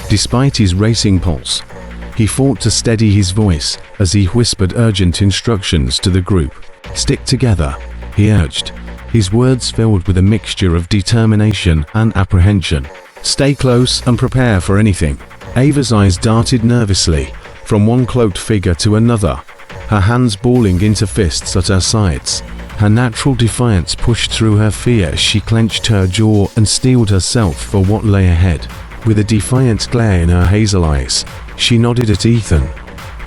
Despite his racing pulse, he fought to steady his voice as he whispered urgent instructions to the group. "Stick together," he urged, his words filled with a mixture of determination and apprehension. "Stay close and prepare for anything." Ava's eyes darted nervously from one cloaked figure to another, her hands balling into fists at her sides. Her natural defiance pushed through her fear as she clenched her jaw and steeled herself for what lay ahead. With a defiant glare in her hazel eyes, she nodded at Ethan,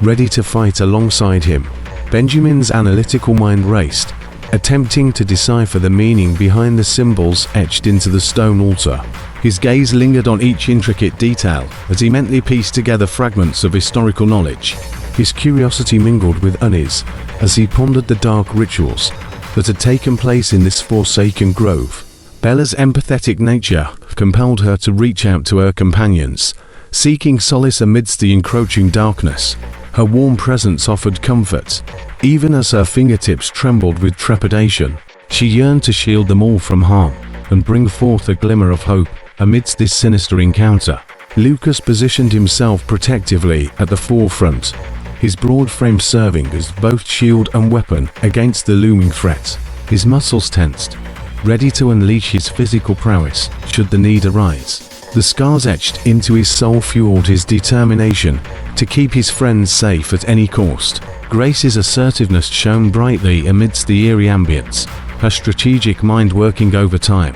ready to fight alongside him. Benjamin's analytical mind raced, attempting to decipher the meaning behind the symbols etched into the stone altar. His gaze lingered on each intricate detail as he mentally pieced together fragments of historical knowledge. His curiosity mingled with unease as he pondered the dark rituals that had taken place in this forsaken grove. Bella's empathetic nature compelled her to reach out to her companions, seeking solace amidst the encroaching darkness. Her warm presence offered comfort, even as her fingertips trembled with trepidation. She yearned to shield them all from harm and bring forth a glimmer of hope amidst this sinister encounter. Lucas positioned himself protectively at the forefront, his broad frame serving as both shield and weapon against the looming threat. His muscles tensed, ready to unleash his physical prowess should the need arise. The scars etched into his soul fueled his determination to keep his friends safe at any cost. Grace's assertiveness shone brightly amidst the eerie ambience, her strategic mind working overtime.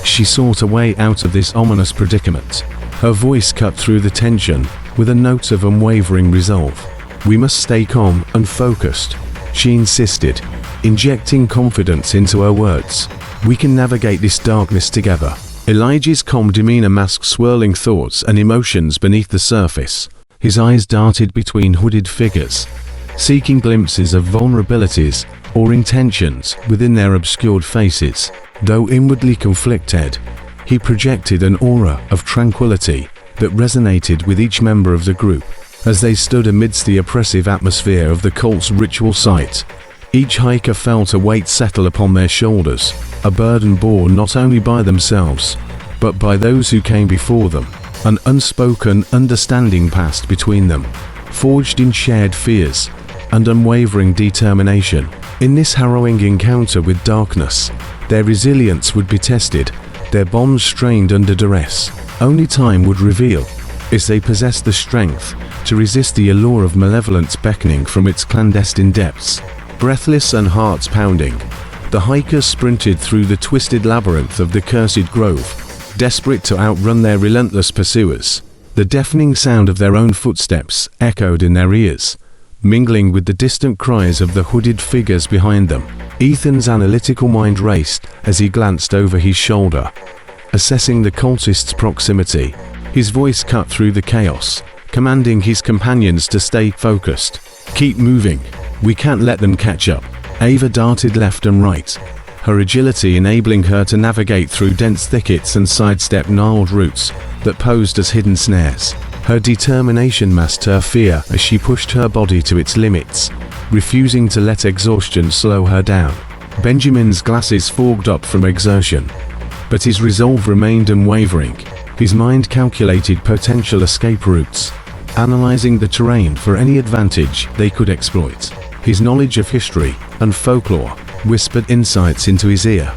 She sought a way out of this ominous predicament. Her voice cut through the tension with a note of unwavering resolve. "We must stay calm and focused," she insisted, injecting confidence into her words. "We can navigate this darkness together." Elijah's calm demeanor masked swirling thoughts and emotions beneath the surface. His eyes darted between hooded figures, seeking glimpses of vulnerabilities or intentions within their obscured faces. Though inwardly conflicted, he projected an aura of tranquility that resonated with each member of the group. As they stood amidst the oppressive atmosphere of the cult's ritual site, each hiker felt a weight settle upon their shoulders, a burden borne not only by themselves, but by those who came before them. An unspoken understanding passed between them, forged in shared fears and unwavering determination. In this harrowing encounter with darkness, their resilience would be tested, their bonds strained under duress. Only time would reveal if they possessed the strength to resist the allure of malevolence beckoning from its clandestine depths. Breathless and hearts pounding, the hikers sprinted through the twisted labyrinth of the cursed grove, desperate to outrun their relentless pursuers. The deafening sound of their own footsteps echoed in their ears, mingling with the distant cries of the hooded figures behind them. Ethan's analytical mind raced as he glanced over his shoulder, assessing the cultists' proximity. His voice cut through the chaos, commanding his companions to stay focused. "Keep moving. We can't let them catch up." Ava darted left and right, her agility enabling her to navigate through dense thickets and sidestep gnarled roots that posed as hidden snares. Her determination masked her fear as she pushed her body to its limits, refusing to let exhaustion slow her down. Benjamin's glasses fogged up from exertion, but his resolve remained unwavering. His mind calculated potential escape routes, analyzing the terrain for any advantage they could exploit. His knowledge of history and folklore whispered insights into his ear,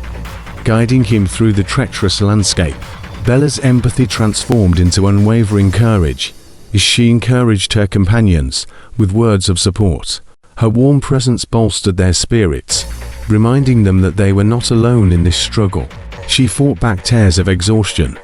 guiding him through the treacherous landscape. Bella's empathy transformed into unwavering courage as she encouraged her companions with words of support. Her warm presence bolstered their spirits, reminding them that they were not alone in this struggle. She fought back tears of exhaustion,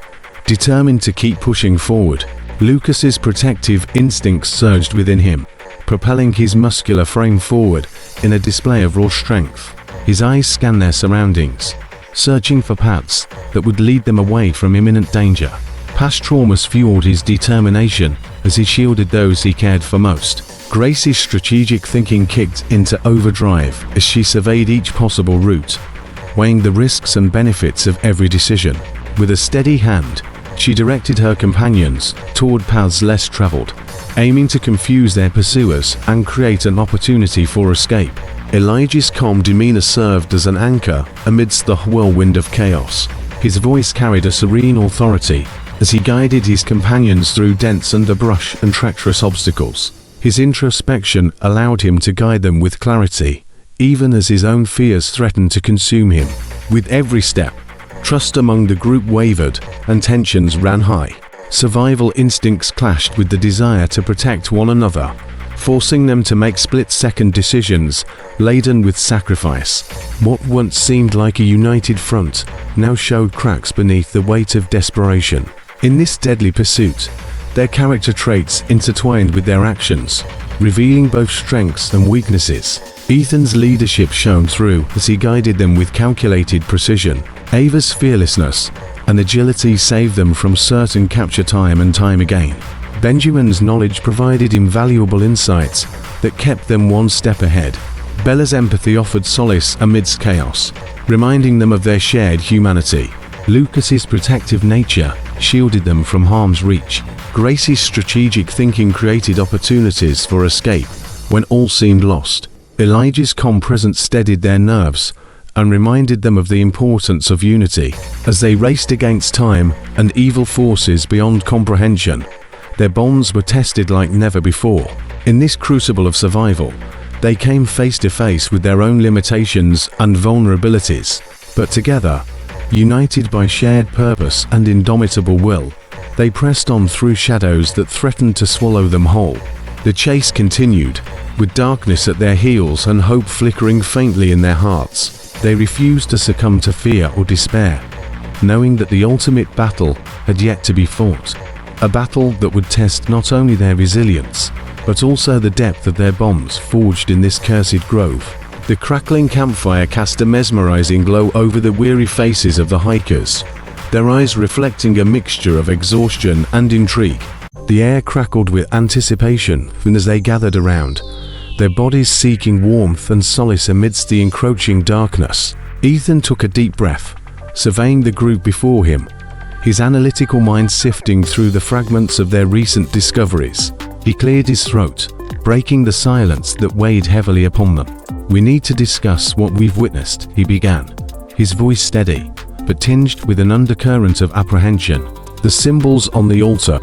determined to keep pushing forward. Lucas's protective instincts surged within him, propelling his muscular frame forward in a display of raw strength. His eyes scanned their surroundings, searching for paths that would lead them away from imminent danger. Past traumas fueled his determination as he shielded those he cared for most. Grace's strategic thinking kicked into overdrive as she surveyed each possible route, weighing the risks and benefits of every decision. With a steady hand, she directed her companions toward paths less traveled, aiming to confuse their pursuers and create an opportunity for escape. Elijah's calm demeanor served as an anchor amidst the whirlwind of chaos. His voice carried a serene authority, as he guided his companions through dense underbrush and treacherous obstacles. His introspection allowed him to guide them with clarity, even as his own fears threatened to consume him. With every step, trust among the group wavered, and tensions ran high. Survival instincts clashed with the desire to protect one another, forcing them to make split-second decisions laden with sacrifice. What once seemed like a united front now showed cracks beneath the weight of desperation. In this deadly pursuit, their character traits intertwined with their actions, revealing both strengths and weaknesses. Ethan's leadership shone through as he guided them with calculated precision. Ava's fearlessness and agility saved them from certain capture time and time again. Benjamin's knowledge provided invaluable insights that kept them one step ahead. Bella's empathy offered solace amidst chaos, reminding them of their shared humanity. Lucas's protective nature shielded them from harm's reach. Grace's strategic thinking created opportunities for escape when all seemed lost. Elijah's calm presence steadied their nerves and reminded them of the importance of unity. As they raced against time and evil forces beyond comprehension, their bonds were tested like never before. In this crucible of survival, they came face to face with their own limitations and vulnerabilities. But together, united by shared purpose and indomitable will, they pressed on through shadows that threatened to swallow them whole. The chase continued, with darkness at their heels and hope flickering faintly in their hearts. They refused to succumb to fear or despair, knowing that the ultimate battle had yet to be fought. A battle that would test not only their resilience, but also the depth of their bonds forged in this cursed grove. The crackling campfire cast a mesmerizing glow over the weary faces of the hikers, their eyes reflecting a mixture of exhaustion and intrigue. The air crackled with anticipation as they gathered around, their bodies seeking warmth and solace amidst the encroaching darkness. Ethan took a deep breath, surveying the group before him, his analytical mind sifting through the fragments of their recent discoveries. He cleared his throat, breaking the silence that weighed heavily upon them. "We need to discuss what we've witnessed," he began, his voice steady, but tinged with an undercurrent of apprehension. "The symbols on the altar,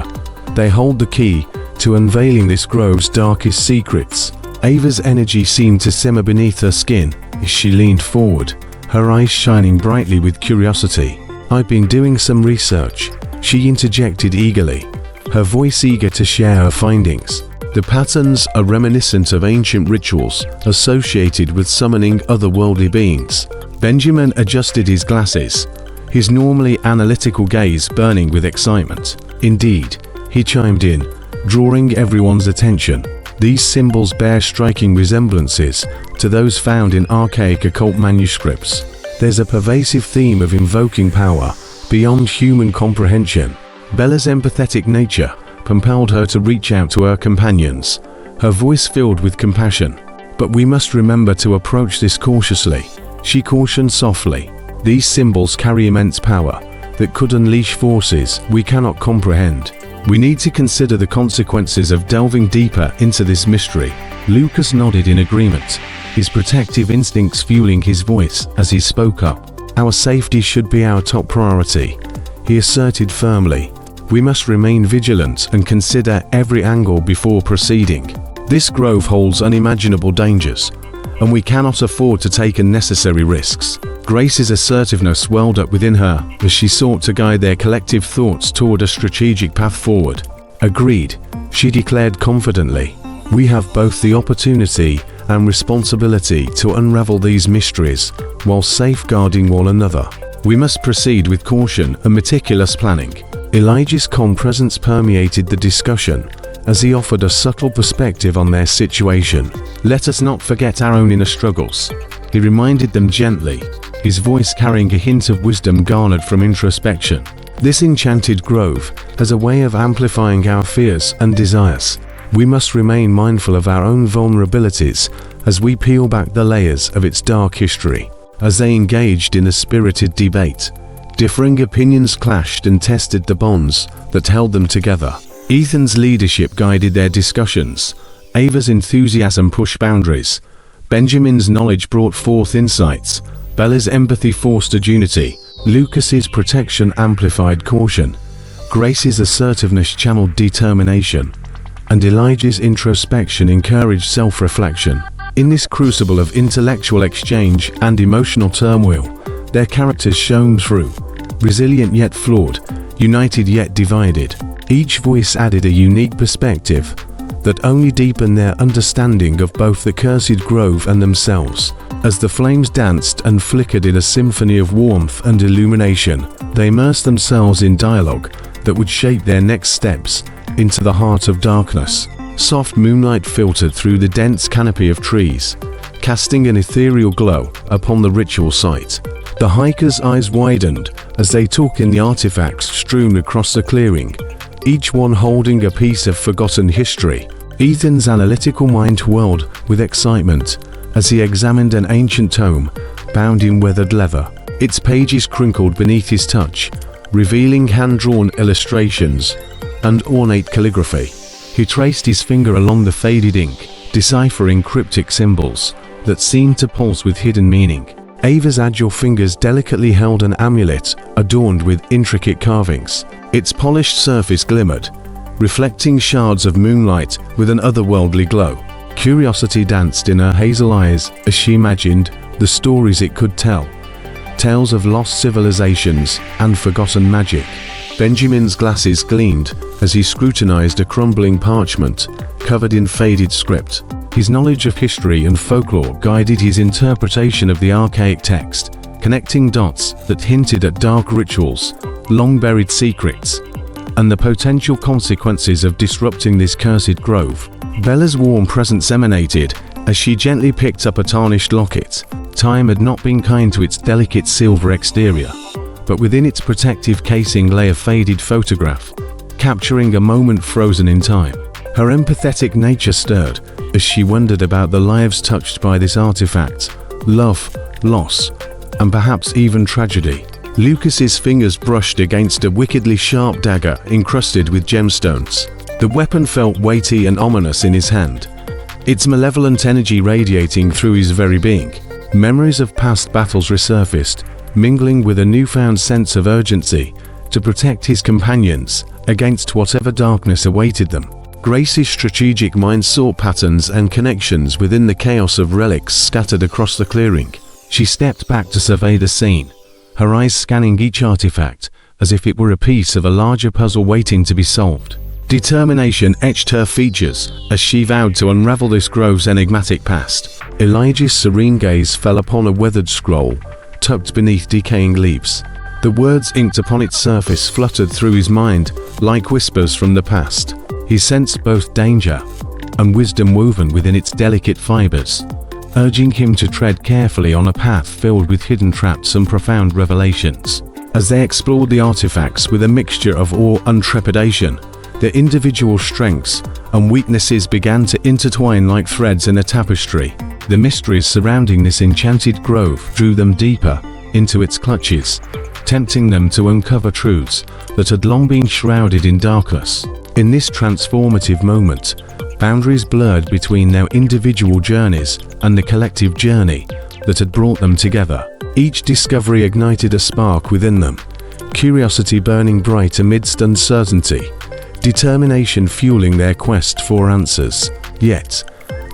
they hold the key to unveiling this grove's darkest secrets." Ava's energy seemed to simmer beneath her skin as she leaned forward, her eyes shining brightly with curiosity. "I've been doing some research," she interjected eagerly, her voice eager to share her findings. "The patterns are reminiscent of ancient rituals associated with summoning otherworldly beings." Benjamin adjusted his glasses, his normally analytical gaze burning with excitement. "Indeed," he chimed in, drawing everyone's attention. "These symbols bear striking resemblances to those found in archaic occult manuscripts. There's a pervasive theme of invoking power beyond human comprehension." Bella's empathetic nature compelled her to reach out to her companions, her voice filled with compassion. "But we must remember to approach this cautiously," she cautioned softly. "These symbols carry immense power that could unleash forces we cannot comprehend. We need to consider the consequences of delving deeper into this mystery." Lucas nodded in agreement, his protective instincts fueling his voice as he spoke up. "Our safety should be our top priority," he asserted firmly. "We must remain vigilant and consider every angle before proceeding. This grove holds unimaginable dangers, and we cannot afford to take unnecessary risks." Grace's assertiveness welled up within her as she sought to guide their collective thoughts toward a strategic path forward. "Agreed," she declared confidently. "We have both the opportunity and responsibility to unravel these mysteries while safeguarding one another. We must proceed with caution and meticulous planning." Elijah's calm presence permeated the discussion as he offered a subtle perspective on their situation. "Let us not forget our own inner struggles," he reminded them gently, his voice carrying a hint of wisdom garnered from introspection. "This enchanted grove has a way of amplifying our fears and desires. We must remain mindful of our own vulnerabilities as we peel back the layers of its dark history." As they engaged in a spirited debate, differing opinions clashed and tested the bonds that held them together. Ethan's leadership guided their discussions, Ava's enthusiasm pushed boundaries, Benjamin's knowledge brought forth insights, Bella's empathy fostered unity, Lucas's protection amplified caution, Grace's assertiveness channeled determination, and Elijah's introspection encouraged self-reflection. In this crucible of intellectual exchange and emotional turmoil, their characters shone through, resilient yet flawed, united yet divided. Each voice added a unique perspective that only deepened their understanding of both the cursed grove and themselves. As the flames danced and flickered in a symphony of warmth and illumination, they immersed themselves in dialogue that would shape their next steps into the heart of darkness. Soft moonlight filtered through the dense canopy of trees, casting an ethereal glow upon the ritual site. The hikers' eyes widened as they took in the artifacts strewn across the clearing, each one holding a piece of forgotten history. Ethan's analytical mind whirled with excitement as he examined an ancient tome bound in weathered leather. Its pages crinkled beneath his touch, revealing hand-drawn illustrations and ornate calligraphy. He traced his finger along the faded ink, deciphering cryptic symbols that seemed to pulse with hidden meaning. Ava's agile fingers delicately held an amulet adorned with intricate carvings. Its polished surface glimmered, reflecting shards of moonlight with an otherworldly glow. Curiosity danced in her hazel eyes as she imagined the stories it could tell, tales of lost civilizations and forgotten magic. Benjamin's glasses gleamed as he scrutinized a crumbling parchment covered in faded script. His knowledge of history and folklore guided his interpretation of the archaic text, connecting dots that hinted at dark rituals, long-buried secrets, and the potential consequences of disrupting this cursed grove. Bella's warm presence emanated as she gently picked up a tarnished locket. Time had not been kind to its delicate silver exterior, but within its protective casing lay a faded photograph, capturing a moment frozen in time. Her empathetic nature stirred as she wondered about the lives touched by this artifact, love, loss, and perhaps even tragedy. Lucas's fingers brushed against a wickedly sharp dagger encrusted with gemstones. The weapon felt weighty and ominous in his hand, its malevolent energy radiating through his very being. Memories of past battles resurfaced, mingling with a newfound sense of urgency to protect his companions against whatever darkness awaited them. Grace's strategic mind sought patterns and connections within the chaos of relics scattered across the clearing. She stepped back to survey the scene, her eyes scanning each artifact as if it were a piece of a larger puzzle waiting to be solved. Determination etched her features as she vowed to unravel this grove's enigmatic past. Elijah's serene gaze fell upon a weathered scroll tucked beneath decaying leaves. The words inked upon its surface fluttered through his mind like whispers from the past. He sensed both danger and wisdom woven within its delicate fibers, urging him to tread carefully on a path filled with hidden traps and profound revelations. As they explored the artifacts with a mixture of awe and trepidation, their individual strengths and weaknesses began to intertwine like threads in a tapestry. The mysteries surrounding this enchanted grove drew them deeper into its clutches, tempting them to uncover truths that had long been shrouded in darkness. In this transformative moment, boundaries blurred between their individual journeys and the collective journey that had brought them together. Each discovery ignited a spark within them, curiosity burning bright amidst uncertainty, determination fueling their quest for answers. Yet,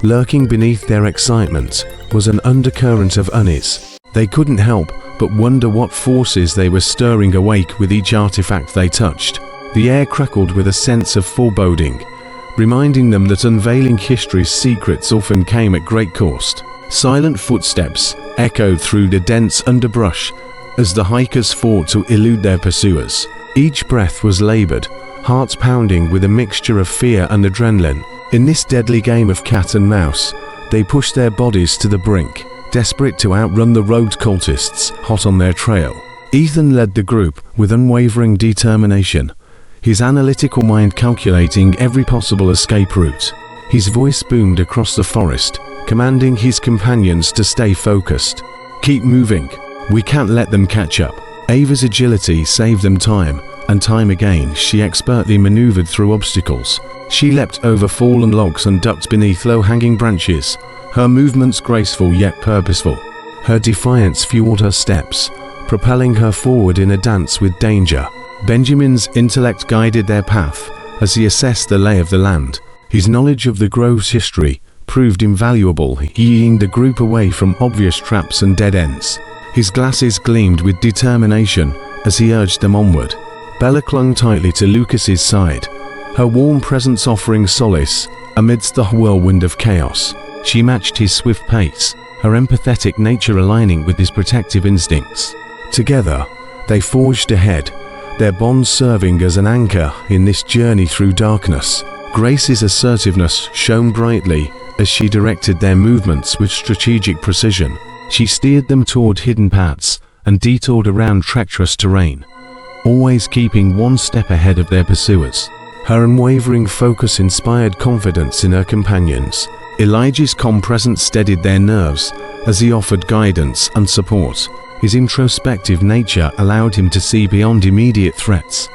lurking beneath their excitement was an undercurrent of unease. They couldn't help but wonder what forces they were stirring awake with each artifact they touched. The air crackled with a sense of foreboding, reminding them that unveiling history's secrets often came at great cost. Silent footsteps echoed through the dense underbrush as the hikers fought to elude their pursuers. Each breath was labored, hearts pounding with a mixture of fear and adrenaline. In this deadly game of cat and mouse, they pushed their bodies to the brink, desperate to outrun the road cultists hot on their trail. Ethan led the group with unwavering determination, his analytical mind calculating every possible escape route. His voice boomed across the forest, commanding his companions to stay focused. "Keep moving. We can't let them catch up." Ava's agility saved them time, and time again she expertly maneuvered through obstacles. She leapt over fallen logs and ducked beneath low-hanging branches, her movements graceful yet purposeful. Her defiance fueled her steps, propelling her forward in a dance with danger. Benjamin's intellect guided their path as he assessed the lay of the land. His knowledge of the grove's history proved invaluable, leading the group away from obvious traps and dead ends. His glasses gleamed with determination as he urged them onward. Bella clung tightly to Lucas's side, her warm presence offering solace amidst the whirlwind of chaos. She matched his swift pace, her empathetic nature aligning with his protective instincts. Together, they forged ahead, their bond serving as an anchor in this journey through darkness. Grace's assertiveness shone brightly as she directed their movements with strategic precision. She steered them toward hidden paths and detoured around treacherous terrain, always keeping one step ahead of their pursuers. Her unwavering focus inspired confidence in her companions. Elijah's calm presence steadied their nerves as he offered guidance and support. His introspective nature allowed him to see beyond immediate threats,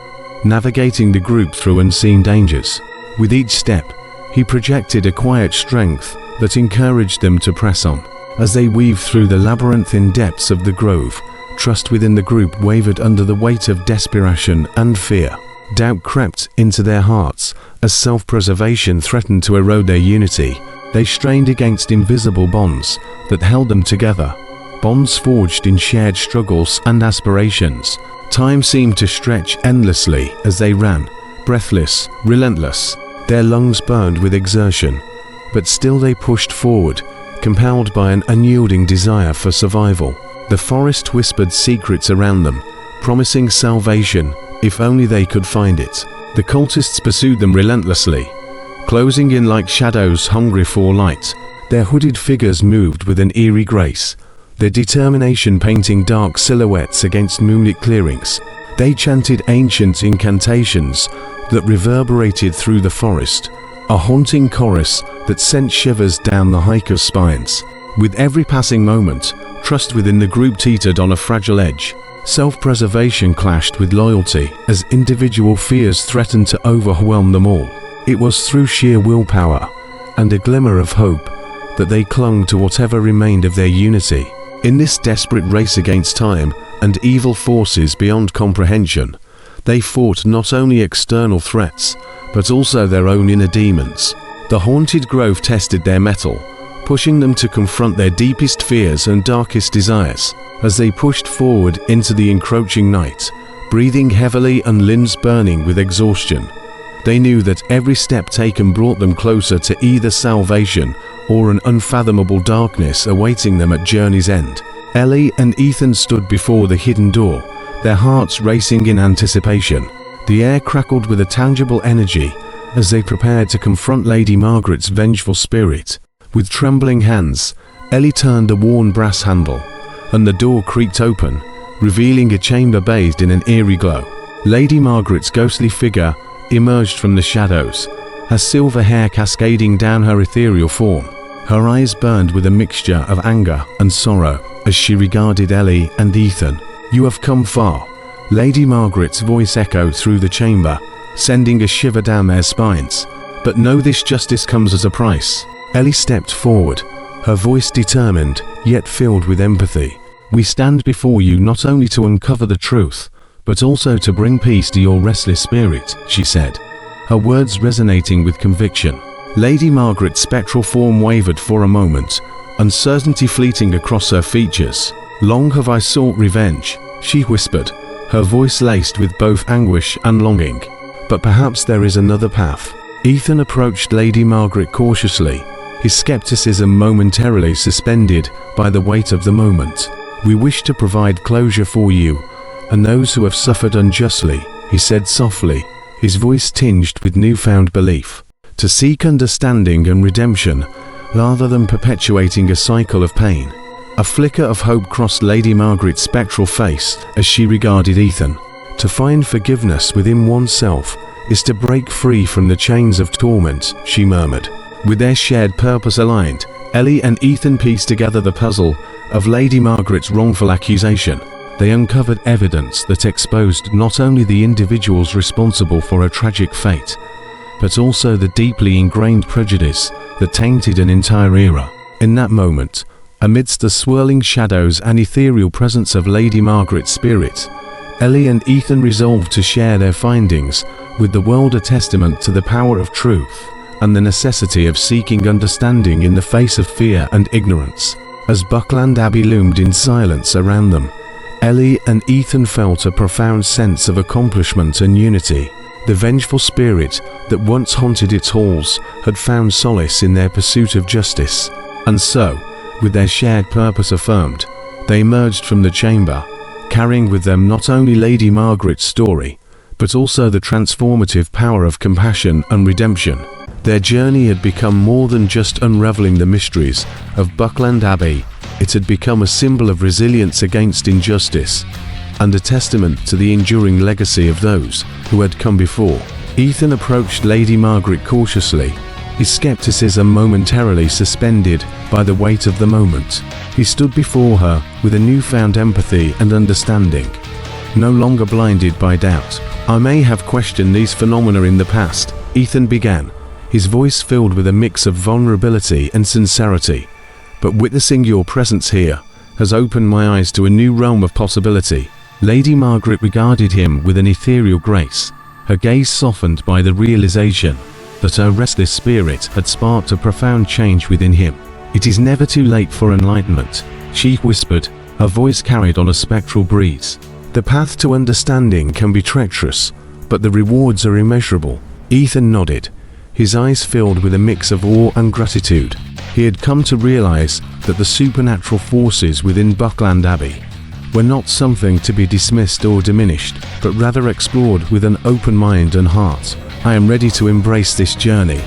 navigating the group through unseen dangers. With each step, he projected a quiet strength that encouraged them to press on. As they weaved through the labyrinthine depths of the grove, trust within the group wavered under the weight of desperation and fear. Doubt crept into their hearts as self-preservation threatened to erode their unity. They strained against invisible bonds that held them together, bonds forged in shared struggles and aspirations. Time seemed to stretch endlessly as they ran, breathless, relentless. Their lungs burned with exertion, but still they pushed forward, compelled by an unyielding desire for survival. The forest whispered secrets around them, promising salvation if only they could find it. The cultists pursued them relentlessly, closing in like shadows hungry for light. Their hooded figures moved with an eerie grace, their determination painting dark silhouettes against moonlit clearings. They chanted ancient incantations that reverberated through the forest, a haunting chorus that sent shivers down the hiker's spines. With every passing moment, trust within the group teetered on a fragile edge. Self-preservation clashed with loyalty as individual fears threatened to overwhelm them all. It was through sheer willpower and a glimmer of hope that they clung to whatever remained of their unity. In this desperate race against time and evil forces beyond comprehension, they fought not only external threats, but also their own inner demons. The haunted grove tested their mettle, pushing them to confront their deepest fears and darkest desires. As they pushed forward into the encroaching night, breathing heavily and limbs burning with exhaustion, they knew that every step taken brought them closer to either salvation or an unfathomable darkness awaiting them at journey's end. Ellie and Ethan stood before the hidden door, their hearts racing in anticipation. The air crackled with a tangible energy as they prepared to confront Lady Margaret's vengeful spirit. With trembling hands, Ellie turned the worn brass handle, and the door creaked open, revealing a chamber bathed in an eerie glow. Lady Margaret's ghostly figure emerged from the shadows, her silver hair cascading down her ethereal form. Her eyes burned with a mixture of anger and sorrow as she regarded Ellie and Ethan. "You have come far," Lady Margaret's voice echoed through the chamber, sending a shiver down their spines. "But know this justice comes at a price." Ellie stepped forward, her voice determined, yet filled with empathy. "We stand before you not only to uncover the truth, but also to bring peace to your restless spirit," she said, her words resonating with conviction. Lady Margaret's spectral form wavered for a moment, uncertainty fleeting across her features. "Long have I sought revenge," she whispered, her voice laced with both anguish and longing. "But perhaps there is another path." Ethan approached Lady Margaret cautiously, his skepticism momentarily suspended by the weight of the moment. "We wish to provide closure for you and those who have suffered unjustly," he said softly, his voice tinged with newfound belief. "To seek understanding and redemption, rather than perpetuating a cycle of pain." A flicker of hope crossed Lady Margaret's spectral face as she regarded Ethan. "To find forgiveness within oneself is to break free from the chains of torment," she murmured. With their shared purpose aligned, Ellie and Ethan pieced together the puzzle of Lady Margaret's wrongful accusation. They uncovered evidence that exposed not only the individuals responsible for her tragic fate, but also the deeply ingrained prejudice that tainted an entire era. In that moment, amidst the swirling shadows and ethereal presence of Lady Margaret's spirit, Ellie and Ethan resolved to share their findings with the world, a testament to the power of truth and the necessity of seeking understanding in the face of fear and ignorance. As Buckland Abbey loomed in silence around them, Ellie and Ethan felt a profound sense of accomplishment and unity. The vengeful spirit that once haunted its halls had found solace in their pursuit of justice, and so, with their shared purpose affirmed, they emerged from the chamber, carrying with them not only Lady Margaret's story, but also the transformative power of compassion and redemption. Their journey had become more than just unraveling the mysteries of Buckland Abbey. It had become a symbol of resilience against injustice, and a testament to the enduring legacy of those who had come before. Ethan approached Lady Margaret cautiously, his skepticism momentarily suspended by the weight of the moment. He stood before her with a newfound empathy and understanding, no longer blinded by doubt. "I may have questioned these phenomena in the past," Ethan began, his voice filled with a mix of vulnerability and sincerity, "but witnessing your presence here has opened my eyes to a new realm of possibility." Lady Margaret regarded him with an ethereal grace, her gaze softened by the realization that her restless spirit had sparked a profound change within him. "It is never too late for enlightenment," she whispered, her voice carried on a spectral breeze. "The path to understanding can be treacherous, but the rewards are immeasurable." Ethan nodded, his eyes filled with a mix of awe and gratitude. He had come to realize that the supernatural forces within Buckland Abbey were not something to be dismissed or diminished, but rather explored with an open mind and heart. "I am ready to embrace this journey,"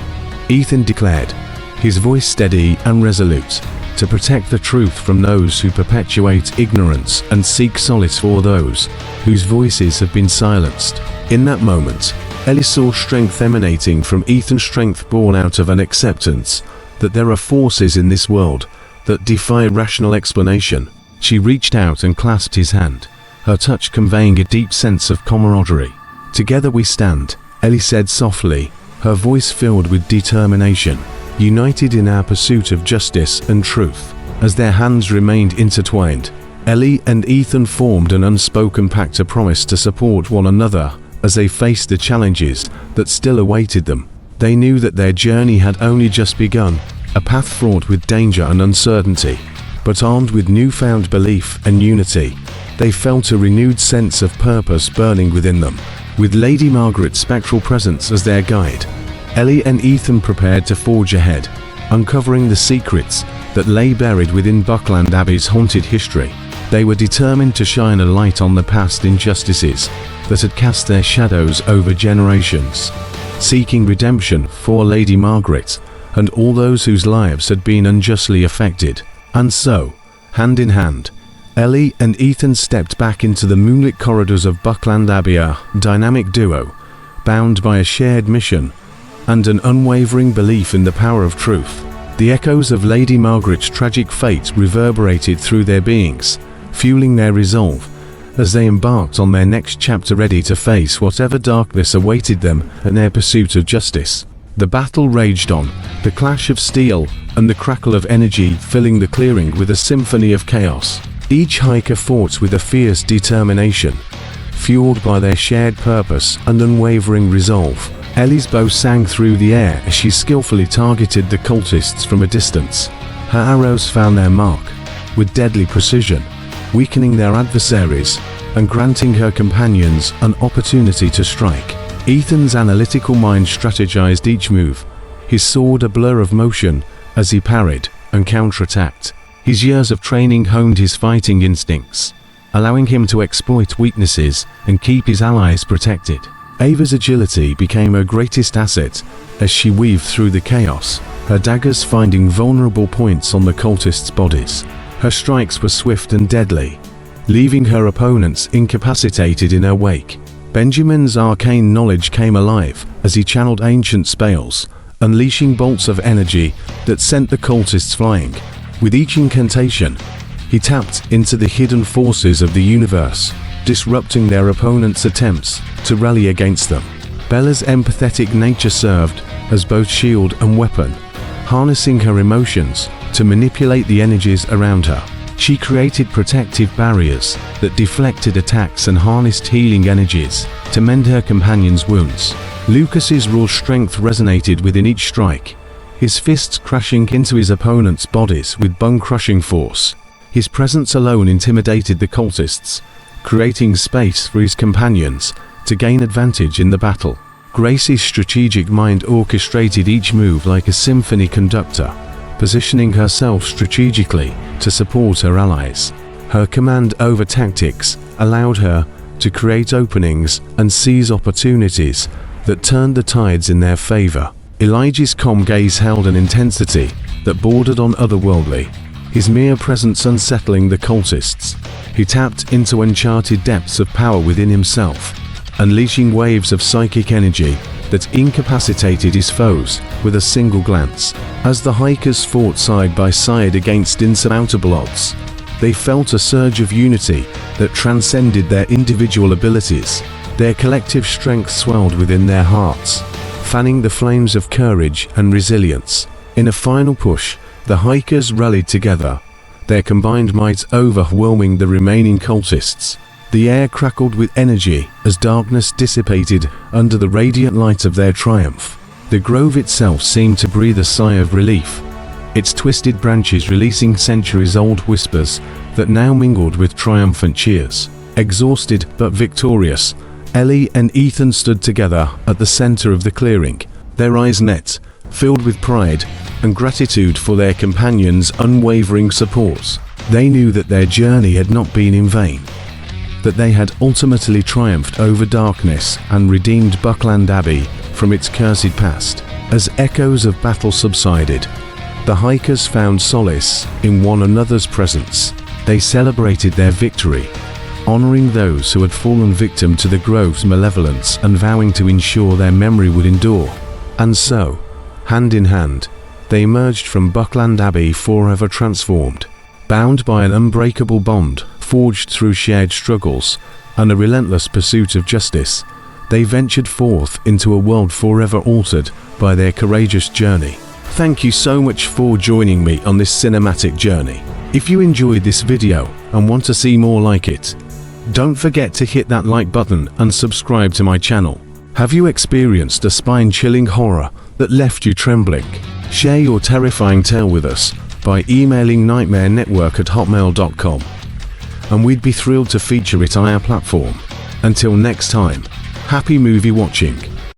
Ethan declared, his voice steady and resolute, "to protect the truth from those who perpetuate ignorance and seek solace for those whose voices have been silenced." In that moment, Ellie saw strength emanating from Ethan, strength born out of an acceptance that there are forces in this world that defy rational explanation. She reached out and clasped his hand, her touch conveying a deep sense of camaraderie. "Together we stand," Ellie said softly, her voice filled with determination, "united in our pursuit of justice and truth." As their hands remained intertwined, Ellie and Ethan formed an unspoken pact, a promise to support one another as they faced the challenges that still awaited them. They knew that their journey had only just begun, a path fraught with danger and uncertainty, but armed with newfound belief and unity, they felt a renewed sense of purpose burning within them. With Lady Margaret's spectral presence as their guide, Ellie and Ethan prepared to forge ahead, uncovering the secrets that lay buried within Buckland Abbey's haunted history. They were determined to shine a light on the past injustices that had cast their shadows over generations, seeking redemption for Lady Margaret and all those whose lives had been unjustly affected. And so, hand in hand, Ellie and Ethan stepped back into the moonlit corridors of Buckland Abbey, a dynamic duo, bound by a shared mission and an unwavering belief in the power of truth. The echoes of Lady Margaret's tragic fate reverberated through their beings, fueling their resolve as they embarked on their next chapter, ready to face whatever darkness awaited them in their pursuit of justice. The battle raged on, the clash of steel and the crackle of energy filling the clearing with a symphony of chaos. Each hiker fought with a fierce determination, fueled by their shared purpose and unwavering resolve. Ellie's bow sang through the air as she skillfully targeted the cultists from a distance. Her arrows found their mark with deadly precision, weakening their adversaries and granting her companions an opportunity to strike. Ethan's analytical mind strategized each move, his sword a blur of motion as he parried and counterattacked. His years of training honed his fighting instincts, allowing him to exploit weaknesses and keep his allies protected. Ava's agility became her greatest asset as she weaved through the chaos, her daggers finding vulnerable points on the cultists' bodies. Her strikes were swift and deadly, leaving her opponents incapacitated in her wake. Benjamin's arcane knowledge came alive as he channeled ancient spells, unleashing bolts of energy that sent the cultists flying. With each incantation, he tapped into the hidden forces of the universe, disrupting their opponents' attempts to rally against them. Bella's empathetic nature served as both shield and weapon, harnessing her emotions to manipulate the energies around her. She created protective barriers that deflected attacks and harnessed healing energies to mend her companion's wounds. Lucas's raw strength resonated within each strike, his fists crashing into his opponent's bodies with bone-crushing force. His presence alone intimidated the cultists, creating space for his companions to gain advantage in the battle. Gracie's strategic mind orchestrated each move like a symphony conductor, positioning herself strategically to support her allies. Her command over tactics allowed her to create openings and seize opportunities that turned the tides in their favor. Elijah's calm gaze held an intensity that bordered on otherworldly, his mere presence unsettling the cultists. He tapped into uncharted depths of power within himself, unleashing waves of psychic energy that incapacitated his foes with a single glance. As the hikers fought side by side against insurmountable odds, they felt a surge of unity that transcended their individual abilities. Their collective strength swelled within their hearts, fanning the flames of courage and resilience. In a final push, the hikers rallied together, their combined might overwhelming the remaining cultists. The air crackled with energy as darkness dissipated under the radiant light of their triumph. The grove itself seemed to breathe a sigh of relief, its twisted branches releasing centuries-old whispers that now mingled with triumphant cheers. Exhausted but victorious, Ellie and Ethan stood together at the center of the clearing, their eyes met, filled with pride and gratitude for their companions' unwavering support. They knew that their journey had not been in vain, that they had ultimately triumphed over darkness and redeemed Buckland Abbey from its cursed past. As echoes of battle subsided, the hikers found solace in one another's presence. They celebrated their victory, honoring those who had fallen victim to the grove's malevolence and vowing to ensure their memory would endure. And so, hand in hand, they emerged from Buckland Abbey forever transformed, bound by an unbreakable bond forged through shared struggles and a relentless pursuit of justice. They ventured forth into a world forever altered by their courageous journey. Thank you so much for joining me on this cinematic journey. If you enjoyed this video and want to see more like it, don't forget to hit that like button and subscribe to my channel. Have you experienced a spine-chilling horror that left you trembling? Share your terrifying tale with us by emailing nightmarenetwork@hotmail.com, and we'd be thrilled to feature it on our platform. Until next time, happy movie watching.